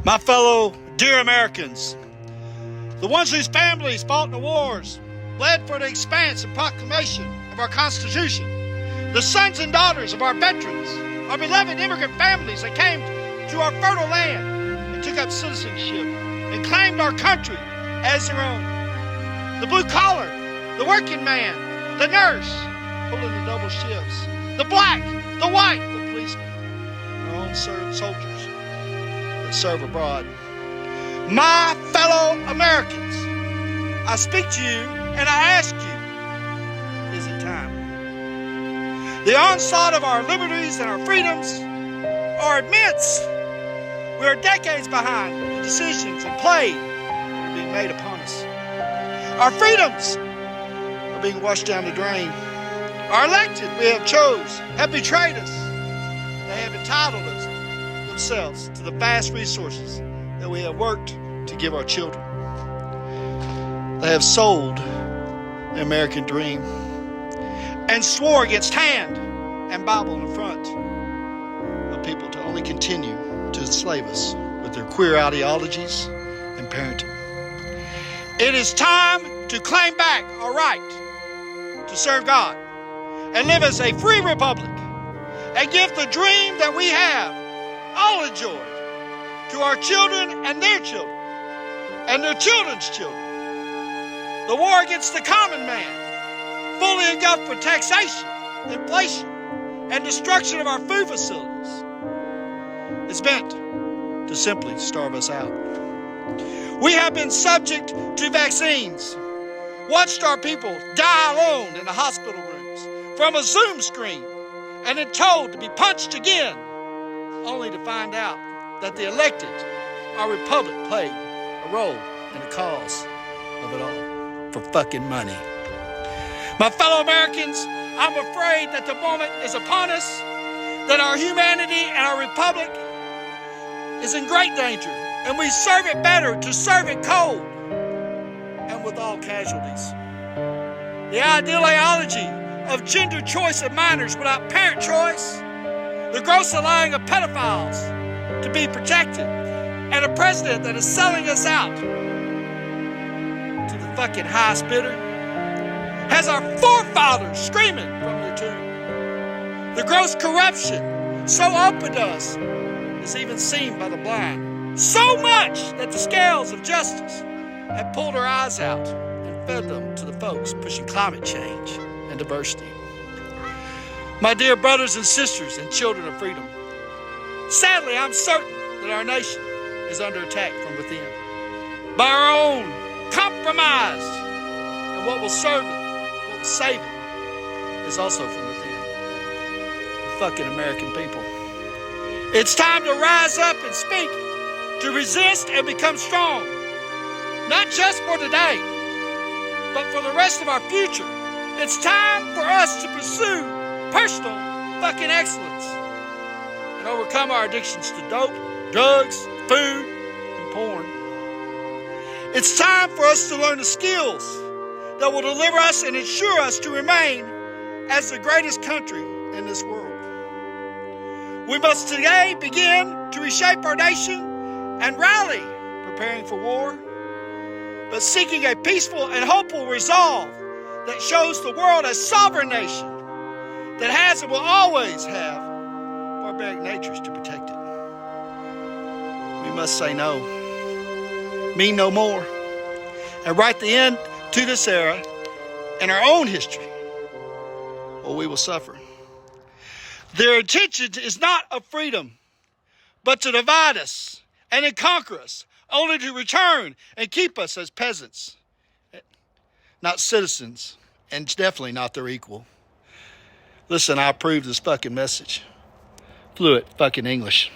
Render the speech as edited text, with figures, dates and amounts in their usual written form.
My fellow dear Americans, the ones whose families fought in the wars, bled for the expanse and proclamation of our Constitution, the sons and daughters of our veterans, our beloved immigrant families that came to our fertile land and took up citizenship and claimed our country as their own. The blue collar, the working man, the nurse, pulling the double shifts, the black, the white, the policemen, our own soldiers that serve abroad. My fellow Americans, I speak to you and I ask you, is it time? The onslaught of our liberties and our freedoms are immense. We are decades behind the decisions and play that are being made upon us. Our freedoms are being washed down the drain. Our elected we have chose have betrayed us. They have entitled us themselves to the vast resources that we have worked to give our children. They have sold the American dream and swore against hand and Bible in front of people to only continue to enslave us with their queer ideologies and parenting. It is time to claim back our right to serve God and live as a free republic and give the dream that we have all enjoyed to our children and their children and their children's children. The war against the common man, fully engulfed with taxation, inflation, and destruction of our food facilities, is meant to simply starve us out. We have been subject to vaccines, watched our people die alone in the hospital rooms from a Zoom screen, and then told to be punched again, only to find out that the elected, our republic, played a role in the cause of it all for fucking money. My fellow Americans, I'm afraid that the moment is upon us, that our humanity and our republic is in great danger, and we serve it better to serve it cold and with all casualties. The ideology of gender choice of minors without parent choice, the gross allowing of pedophiles to be protected, and a president that is selling us out to the fucking highest bidder, has our forefathers screaming from their tomb. The gross corruption so open to us is even seen by the blind, so much that the scales of justice have pulled our eyes out and fed them to the folks pushing climate change and diversity. My dear brothers and sisters and children of freedom, sadly, I'm certain that our nation is under attack from within by our own compromise, and what will serve it, what will save it, is also from within the fucking American people. It's time to rise up and speak, to resist and become strong, not just for today, but for the rest of our future. It's time for us to pursue personal fucking excellence and overcome our addictions to dope, drugs, food, and porn. It's time for us to learn the skills that will deliver us and ensure us to remain as the greatest country in this world. We must today begin to reshape our nation and rally, preparing for war, but seeking a peaceful and hopeful resolve that shows the world a sovereign nation that has and will always have barbaric natures to protect it. We must say no, mean no more, and write the end to this era in our own history, or we will suffer. Their intention is not of freedom, but to divide us and then conquer us, only to return and keep us as peasants, not citizens, and definitely not their equal. Listen, I approve this fucking message. Fluent fucking English.